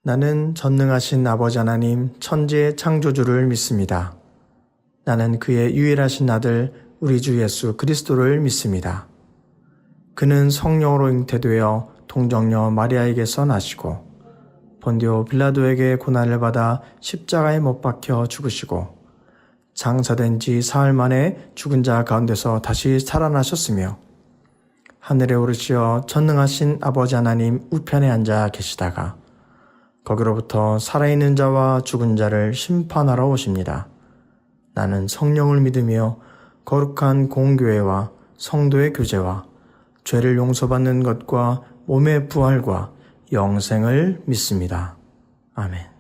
나는 전능하신 아버지 하나님 천지의 창조주를 믿습니다. 나는 그의 유일하신 아들 우리 주 예수 그리스도를 믿습니다. 그는 성령으로 잉태되어 동정녀 마리아에게서 나시고 본디오 빌라도에게 고난을 받아 십자가에 못 박혀 죽으시고 장사된 지 사흘 만에 죽은 자 가운데서 다시 살아나셨으며 하늘에 오르시어 전능하신 아버지 하나님 우편에 앉아 계시다가 거기로부터 살아있는 자와 죽은 자를 심판하러 오십니다. 나는 성령을 믿으며 거룩한 공교회와 성도의 교제와 죄를 용서받는 것과 몸의 부활과 영생을 믿습니다. 아멘.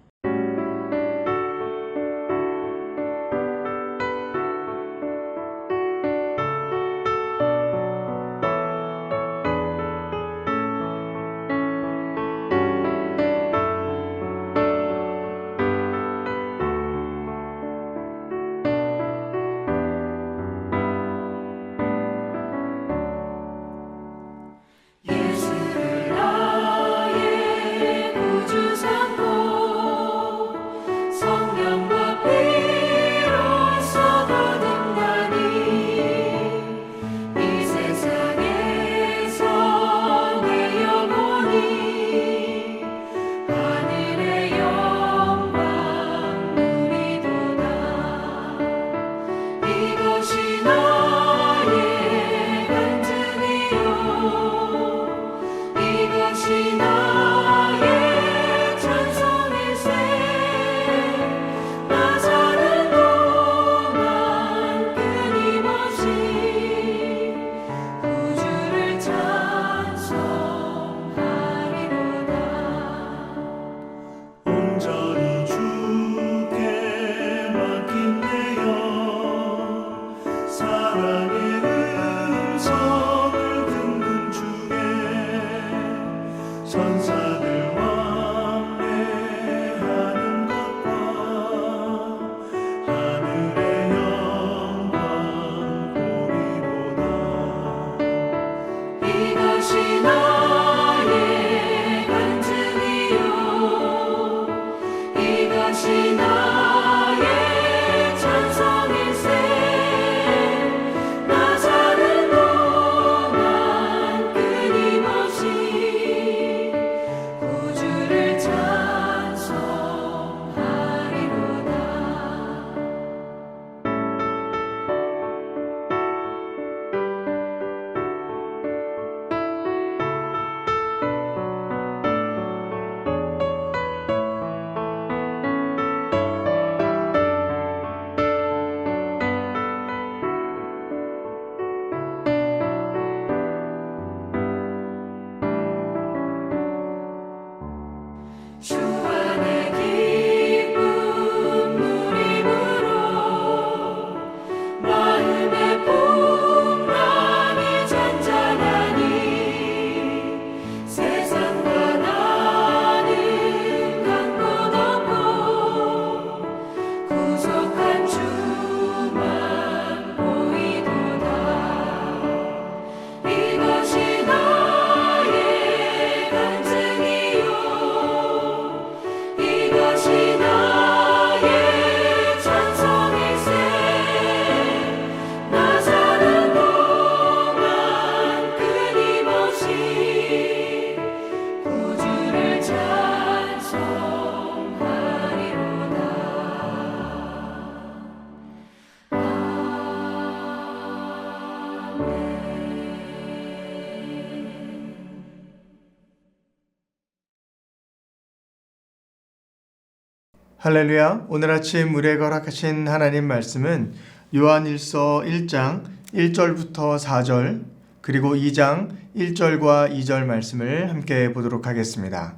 할렐루야. 오늘 아침 우리에게 허락하신 하나님 말씀은 요한일서 1장 1절부터 4절 그리고 2장 1절과 2절 말씀을 함께 보도록 하겠습니다.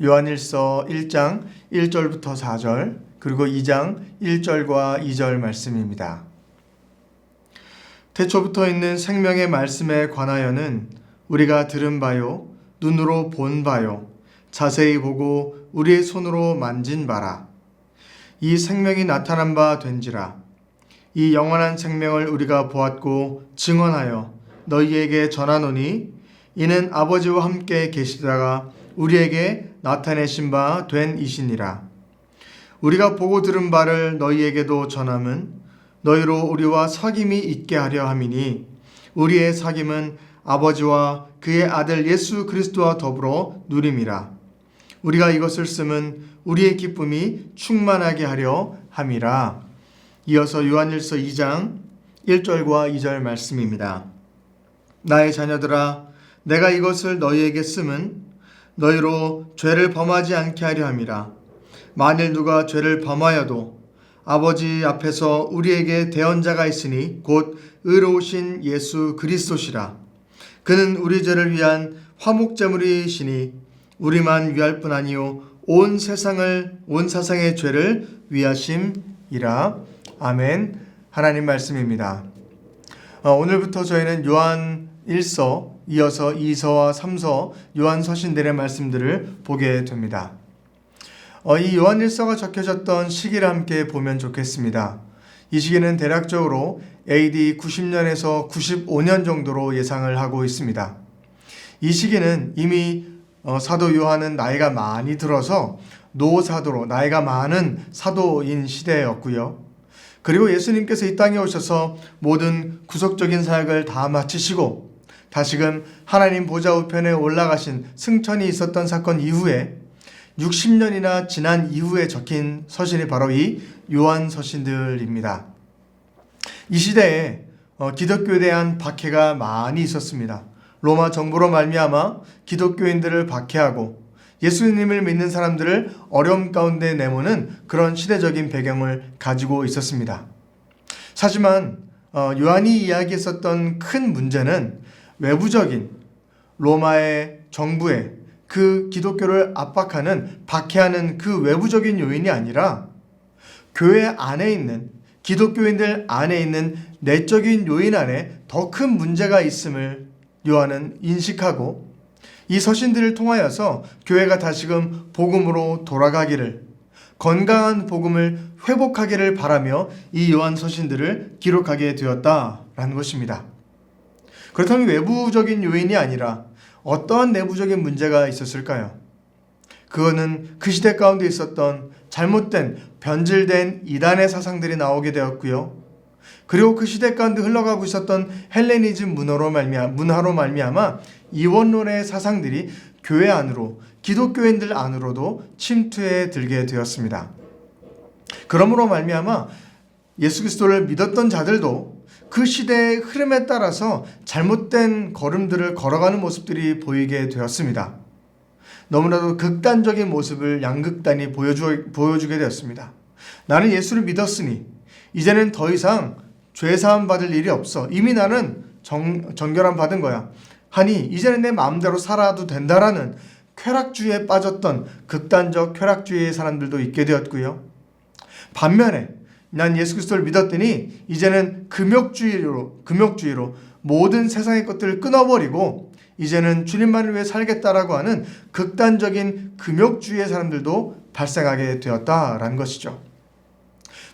요한일서 1장 1절부터 4절 그리고 2장 1절과 2절 말씀입니다. 태초부터 있는 생명의 말씀에 관하여는 우리가 들은 바요 눈으로 본 바요 자세히 보고 우리의 손으로 만진 바라. 이 생명이 나타난 바 된지라. 이 영원한 생명을 우리가 보았고 증언하여 너희에게 전하노니 이는 아버지와 함께 계시다가 우리에게 나타내신 바 된 이시니라. 우리가 보고 들은 바를 너희에게도 전함은 너희로 우리와 사귐이 있게 하려 함이니 우리의 사귐은 아버지와 그의 아들 예수 그리스도와 더불어 누림이라. 우리가 이것을 쓰면 우리의 기쁨이 충만하게 하려 함이라. 이어서 요한일서 2장 1절과 2절 말씀입니다. 나의 자녀들아, 내가 이것을 너희에게 쓰면 너희로 죄를 범하지 않게 하려 함이라. 만일 누가 죄를 범하여도 아버지 앞에서 우리에게 대언자가 있으니 곧 의로우신 예수 그리스도시라. 그는 우리 죄를 위한 화목제물이시니 우리만 위할 뿐 아니요 온 세상의 죄를 위하심이라. 아멘. 하나님 말씀입니다. 오늘부터 저희는 요한 1서, 이어서 2서와 3서 요한 서신들의 말씀들을 보게 됩니다. 이 요한 1서가 적혀졌던 시기를 함께 보면 좋겠습니다. 이 시기는 대략적으로 AD 90년에서 95년 정도로 예상을 하고 있습니다. 이 시기는 이미 사도 요한은 나이가 많이 들어서 노사도로 나이가 많은 사도인 시대였고요. 그리고 예수님께서 이 땅에 오셔서 모든 구속적인 사역을 다 마치시고 다시금 하나님 보좌 우편에 올라가신 승천이 있었던 사건 이후에 60년이나 지난 이후에 적힌 서신이 바로 이 요한 서신들입니다. 이 시대에 기독교에 대한 박해가 많이 있었습니다. 로마 정부로 말미암아 기독교인들을 박해하고 예수님을 믿는 사람들을 어려움 가운데 내모는 그런 시대적인 배경을 가지고 있었습니다. 하지만 요한이 이야기했었던 큰 문제는 외부적인 로마의 정부에 그 기독교를 압박하는, 박해하는 그 외부적인 요인이 아니라 교회 안에 있는, 기독교인들 안에 있는 내적인 요인 안에 더 큰 문제가 있음을 요한은 인식하고 이 서신들을 통하여서 교회가 다시금 복음으로 돌아가기를, 건강한 복음을 회복하기를 바라며 이 요한 서신들을 기록하게 되었다라는 것입니다. 그렇다면 외부적인 요인이 아니라 어떠한 내부적인 문제가 있었을까요? 그거는 그 시대 가운데 있었던 잘못된, 변질된 이단의 사상들이 나오게 되었고요. 그리고 그 시대 가운데 흘러가고 있었던 헬레니즘 문화로 말미암아 이원론의 사상들이 교회 안으로, 기독교인들 안으로도 침투해 들게 되었습니다. 그러므로 말미암아 예수 그리스도를 믿었던 자들도 그 시대의 흐름에 따라서 잘못된 걸음들을 걸어가는 모습들이 보이게 되었습니다. 너무나도 극단적인 모습을 양극단이 보여주게 되었습니다. 나는 예수를 믿었으니 이제는 더 이상 죄사함 받을 일이 없어. 이미 나는 정결함 받은 거야. 하니 이제는 내 마음대로 살아도 된다라는 쾌락주의에 빠졌던 극단적 쾌락주의의 사람들도 있게 되었고요. 반면에 난 예수 그리스도를 믿었더니 이제는 금욕주의로 모든 세상의 것들을 끊어버리고 이제는 주님만을 위해 살겠다라고 하는 극단적인 금욕주의의 사람들도 발생하게 되었다라는 것이죠.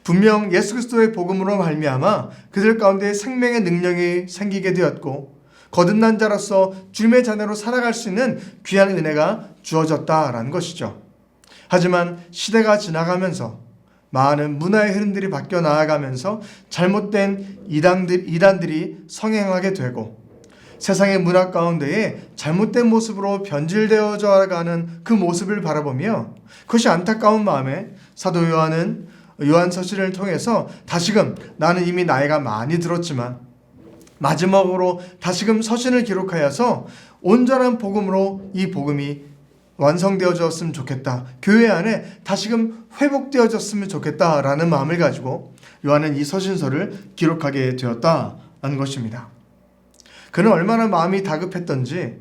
분명 예수 그리스도의 복음으로 말미암아 그들 가운데 생명의 능력이 생기게 되었고 거듭난 자로서 주님의 자녀로 살아갈 수 있는 귀한 은혜가 주어졌다라는 것이죠. 하지만 시대가 지나가면서 많은 문화의 흐름들이 바뀌어 나아가면서 잘못된 이단들이 성행하게 되고 세상의 문화 가운데에 잘못된 모습으로 변질되어져 가는 그 모습을 바라보며 그것이 안타까운 마음에 사도 요한은 요한 서신을 통해서 다시금 나는 이미 나이가 많이 들었지만 마지막으로 다시금 서신을 기록하여서 온전한 복음으로 이 복음이 완성되어졌으면 좋겠다. 교회 안에 다시금 회복되어졌으면 좋겠다라는 마음을 가지고 요한은 이 서신서를 기록하게 되었다는 것입니다. 그는 얼마나 마음이 다급했던지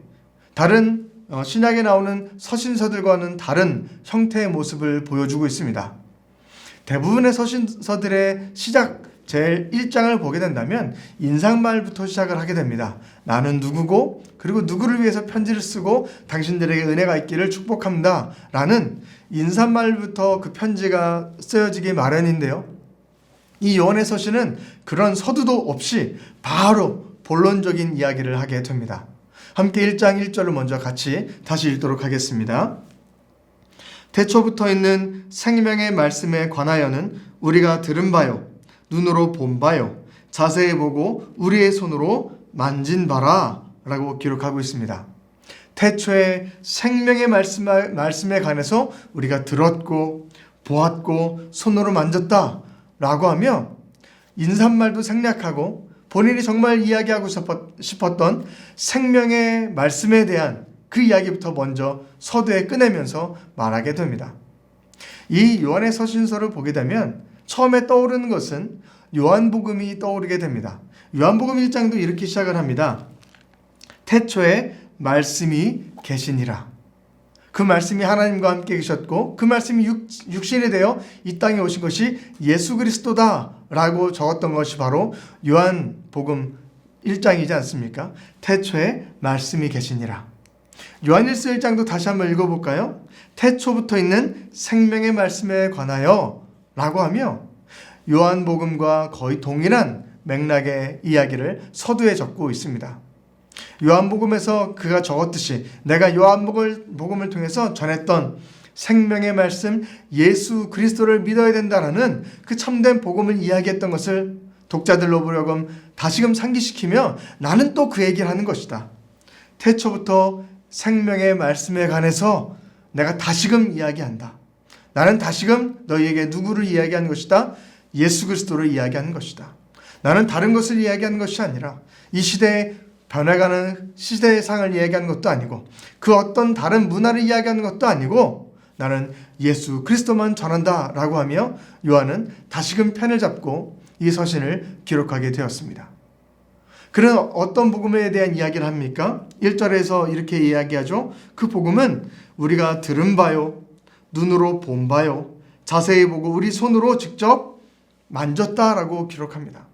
다른 신약에 나오는 서신서들과는 다른 형태의 모습을 보여주고 있습니다. 대부분의 서신서들의 시작 제일 1장을 보게 된다면 인사말부터 시작을 하게 됩니다. 나는 누구고 그리고 누구를 위해서 편지를 쓰고 당신들에게 은혜가 있기를 축복합니다 라는 인사말부터 그 편지가 쓰여지기 마련인데요. 이 요한의 서신은 그런 서두도 없이 바로 본론적인 이야기를 하게 됩니다. 함께 1장 1절을 먼저 같이 다시 읽도록 하겠습니다. 태초부터 있는 생명의 말씀에 관하여는 우리가 들은 바요, 눈으로 본 바요, 자세히 보고 우리의 손으로 만진 바라 라고 기록하고 있습니다. 태초에 생명의 말씀에 관해서 우리가 들었고 보았고 손으로 만졌다 라고 하며 인사말도 생략하고 본인이 정말 이야기하고 싶었던 생명의 말씀에 대한 그 이야기부터 먼저 서두에 꺼내면서 말하게 됩니다. 이 요한의 서신서를 보게 되면 처음에 떠오르는 것은 요한복음이 떠오르게 됩니다. 요한복음 1장도 이렇게 시작을 합니다. 태초에 말씀이 계시니라. 그 말씀이 하나님과 함께 계셨고 그 말씀이 육신이 되어 이 땅에 오신 것이 예수 그리스도다 라고 적었던 것이 바로 요한복음 1장이지 않습니까? 태초에 말씀이 계시니라. 요한일서 1장도 다시 한번 읽어볼까요? 태초부터 있는 생명의 말씀에 관하여 라고 하며 요한복음과 거의 동일한 맥락의 이야기를 서두에 적고 있습니다. 요한복음에서 그가 적었듯이 내가 요한복음을 통해서 전했던 생명의 말씀 예수 그리스도를 믿어야 된다라는 그 참된 복음을 이야기했던 것을 독자들로 보려금 다시금 상기시키며 나는 또 그 얘기를 하는 것이다. 태초부터 생명의 말씀에 관해서 내가 다시금 이야기한다. 나는 다시금 너희에게 누구를 이야기하는 것이다? 예수 그리스도를 이야기하는 것이다. 나는 다른 것을 이야기하는 것이 아니라 이 시대에 변해가는 시대의 상을 이야기하는 것도 아니고 그 어떤 다른 문화를 이야기하는 것도 아니고 나는 예수 그리스도만 전한다 라고 하며 요한은 다시금 펜을 잡고 이 서신을 기록하게 되었습니다. 그는 어떤 복음에 대한 이야기를 합니까? 1절에서 이렇게 이야기하죠. 그 복음은 우리가 들은 바요, 눈으로 본 바요, 자세히 보고 우리 손으로 직접 만졌다라고 기록합니다.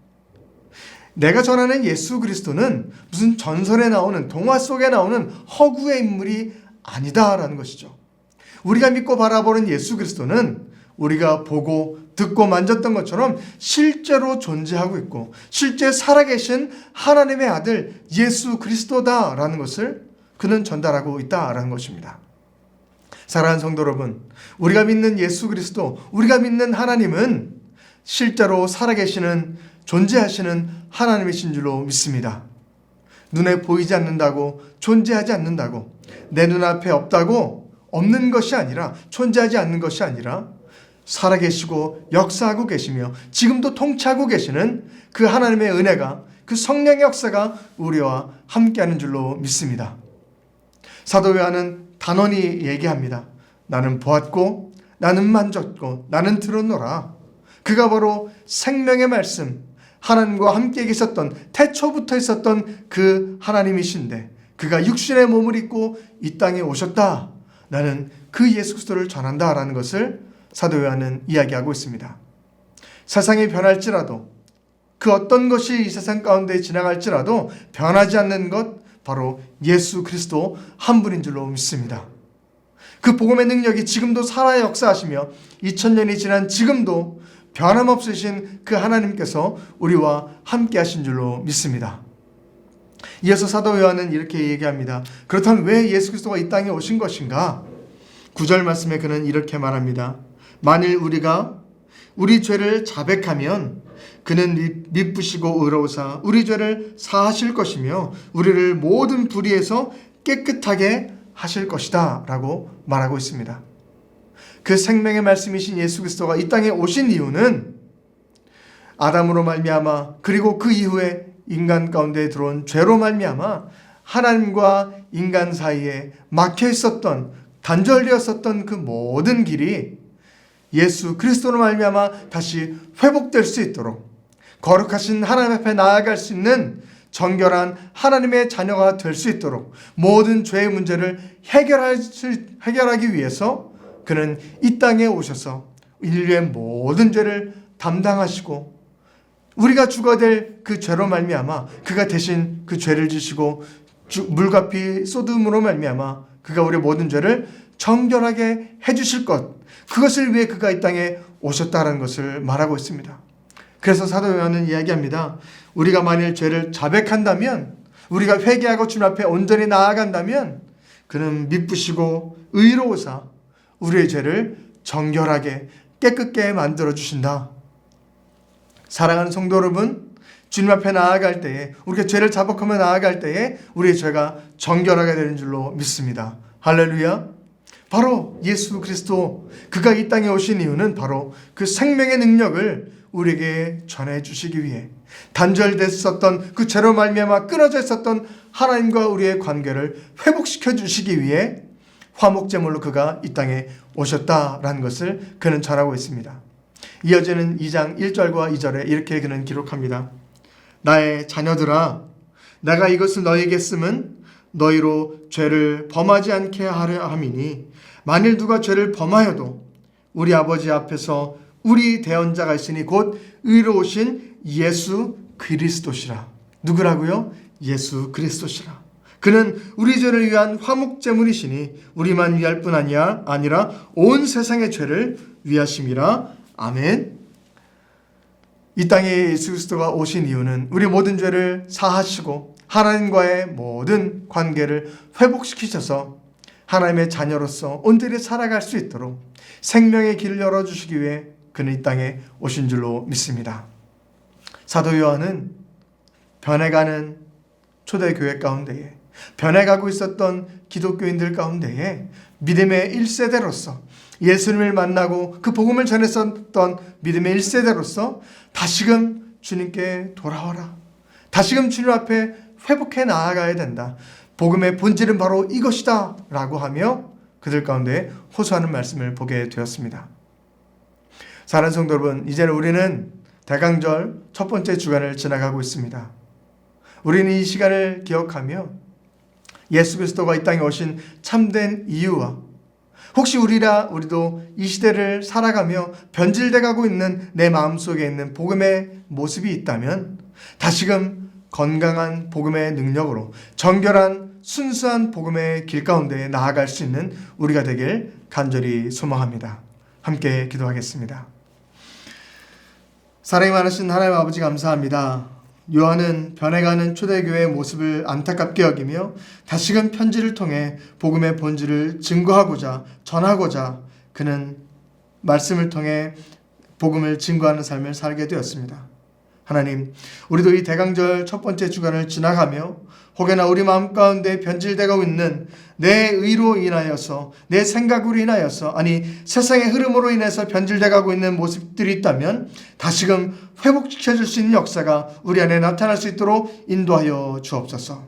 내가 전하는 예수 그리스도는 무슨 전설에 나오는 동화 속에 나오는 허구의 인물이 아니다라는 것이죠. 우리가 믿고 바라보는 예수 그리스도는 우리가 보고 듣고 만졌던 것처럼 실제로 존재하고 있고 실제 살아계신 하나님의 아들 예수 그리스도다라는 것을 그는 전달하고 있다라는 것입니다. 사랑하는 성도 여러분, 우리가 믿는 예수 그리스도, 우리가 믿는 하나님은 실제로 살아계시는 존재하시는 하나님이신 줄로 믿습니다. 눈에 보이지 않는다고 존재하지 않는다고 내 눈앞에 없다고 없는 것이 아니라 존재하지 않는 것이 아니라 살아계시고 역사하고 계시며 지금도 통치하고 계시는 그 하나님의 은혜가 그 성령의 역사가 우리와 함께하는 줄로 믿습니다. 사도 요한은 단언히 얘기합니다. 나는 보았고 나는 만졌고 나는 들었노라. 그가 바로 생명의 말씀 하나님과 함께 계셨던 태초부터 있었던 그 하나님이신데 그가 육신의 몸을 입고 이 땅에 오셨다. 나는 그 예수 그리스도를 전한다라는 것을 사도 요한은 이야기하고 있습니다. 세상이 변할지라도 그 어떤 것이 이 세상 가운데 지나갈지라도 변하지 않는 것 바로 예수 그리스도 한 분인 줄로 믿습니다. 그 복음의 능력이 지금도 살아 역사하시며 2000년이 지난 지금도 변함없으신 그 하나님께서 우리와 함께 하신 줄로 믿습니다. 이어서 사도 요한은 이렇게 얘기합니다. 그렇다면 왜 예수 그리스도가 이 땅에 오신 것인가? 9절 말씀에 그는 이렇게 말합니다. 만일 우리가 우리 죄를 자백하면 그는 미쁘시고 의로우사 우리 죄를 사하실 것이며 우리를 모든 불의에서 깨끗하게 하실 것이다 라고 말하고 있습니다. 그 생명의 말씀이신 예수 그리스도가 이 땅에 오신 이유는 아담으로 말미암아 그리고 그 이후에 인간 가운데 들어온 죄로 말미암아 하나님과 인간 사이에 막혀 있었던 단절되었었던 그 모든 길이 예수 그리스도로 말미암아 다시 회복될 수 있도록 거룩하신 하나님 앞에 나아갈 수 있는 정결한 하나님의 자녀가 될 수 있도록 모든 죄의 문제를 해결하기 위해서 그는 이 땅에 오셔서 인류의 모든 죄를 담당하시고 우리가 죽어야 될 그 죄로 말미암아 그가 대신 그 죄를 지시고 물과 피 쏟음으로 말미암아 그가 우리의 모든 죄를 정결하게 해주실 것, 그것을 위해 그가 이 땅에 오셨다는 것을 말하고 있습니다. 그래서 사도 요한은 이야기합니다. 우리가 만일 죄를 자백한다면 우리가 회개하고 주님 앞에 온전히 나아간다면 그는 미쁘시고 의로우사 우리의 죄를 정결하게 깨끗게 만들어 주신다. 사랑하는 성도 여러분, 주님 앞에 나아갈 때에, 우리가 죄를 자복하며 나아갈 때에 우리의 죄가 정결하게 되는 줄로 믿습니다. 할렐루야. 바로 예수 그리스도, 그가 이 땅에 오신 이유는 바로 그 생명의 능력을 우리에게 전해주시기 위해, 단절됐었던 그 죄로 말미암아 끊어져 있었던 하나님과 우리의 관계를 회복시켜 주시기 위해 화목제물로 그가 이 땅에 오셨다라는 것을 그는 전하고 있습니다. 이어지는 2장 1절과 2절에 이렇게 그는 기록합니다. 나의 자녀들아, 내가 이것을 너희에게 쓰면 너희로 죄를 범하지 않게 하려 함이니, 만일 누가 죄를 범하여도 우리 아버지 앞에서 우리 대언자가 있으니 곧 의로우신 예수 그리스도시라. 누구라고요? 예수 그리스도시라. 그는 우리 죄를 위한 화목제물이시니 우리만 위할 뿐 아니라 온 세상의 죄를 위하심이라. 아멘. 이 땅에 예수 그리스도가 오신 이유는 우리 모든 죄를 사하시고 하나님과의 모든 관계를 회복시키셔서 하나님의 자녀로서 온전히 살아갈 수 있도록 생명의 길을 열어주시기 위해 그는 이 땅에 오신 줄로 믿습니다. 사도 요한은 변해가는 초대교회 가운데에, 변해가고 있었던 기독교인들 가운데에 믿음의 1세대로서 예수님을 만나고 그 복음을 전했었던 믿음의 1세대로서 다시금 주님께 돌아와라, 다시금 주님 앞에 회복해 나아가야 된다, 복음의 본질은 바로 이것이다 라고 하며 그들 가운데 호소하는 말씀을 보게 되었습니다. 사랑하는 성도 여러분, 이제는 우리는 대강절 첫 번째 주간을 지나가고 있습니다. 우리는 이 시간을 기억하며 예수 그리스도가 이 땅에 오신 참된 이유와 혹시 우리도 이 시대를 살아가며 변질돼 가고 있는 내 마음속에 있는 복음의 모습이 있다면 다시금 건강한 복음의 능력으로 정결한 순수한 복음의 길 가운데 나아갈 수 있는 우리가 되길 간절히 소망합니다. 함께 기도하겠습니다. 사랑이 많으신 하나님 아버지, 감사합니다. 요한은 변해가는 초대교회의 모습을 안타깝게 여기며 다시금 편지를 통해 복음의 본질을 증거하고자, 전하고자 그는 말씀을 통해 복음을 증거하는 삶을 살게 되었습니다. 하나님, 우리도 이 대강절 첫 번째 주간을 지나가며 혹여나 우리 마음 가운데 변질되고 있는 내 의로 인하여서, 내 생각으로 인하여서, 아니 세상의 흐름으로 인해서 변질되고 있는 모습들이 있다면 다시금 회복시켜줄 수 있는 역사가 우리 안에 나타날 수 있도록 인도하여 주옵소서.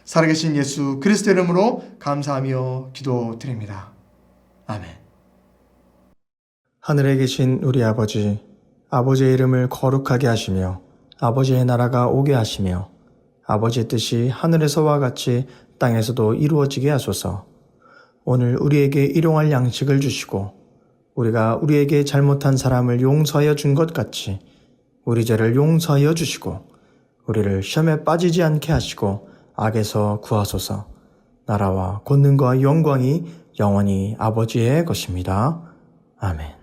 살아계신 예수 그리스도 이름으로 감사하며 기도드립니다. 아멘. 하늘에 계신 우리 아버지, 아버지의 이름을 거룩하게 하시며 아버지의 나라가 오게 하시며 아버지의 뜻이 하늘에서와 같이 땅에서도 이루어지게 하소서. 오늘 우리에게 일용할 양식을 주시고 우리가 우리에게 잘못한 사람을 용서하여 준 것 같이 우리 죄를 용서하여 주시고 우리를 시험에 빠지지 않게 하시고 악에서 구하소서. 나라와 권능과 영광이 영원히 아버지의 것입니다. 아멘.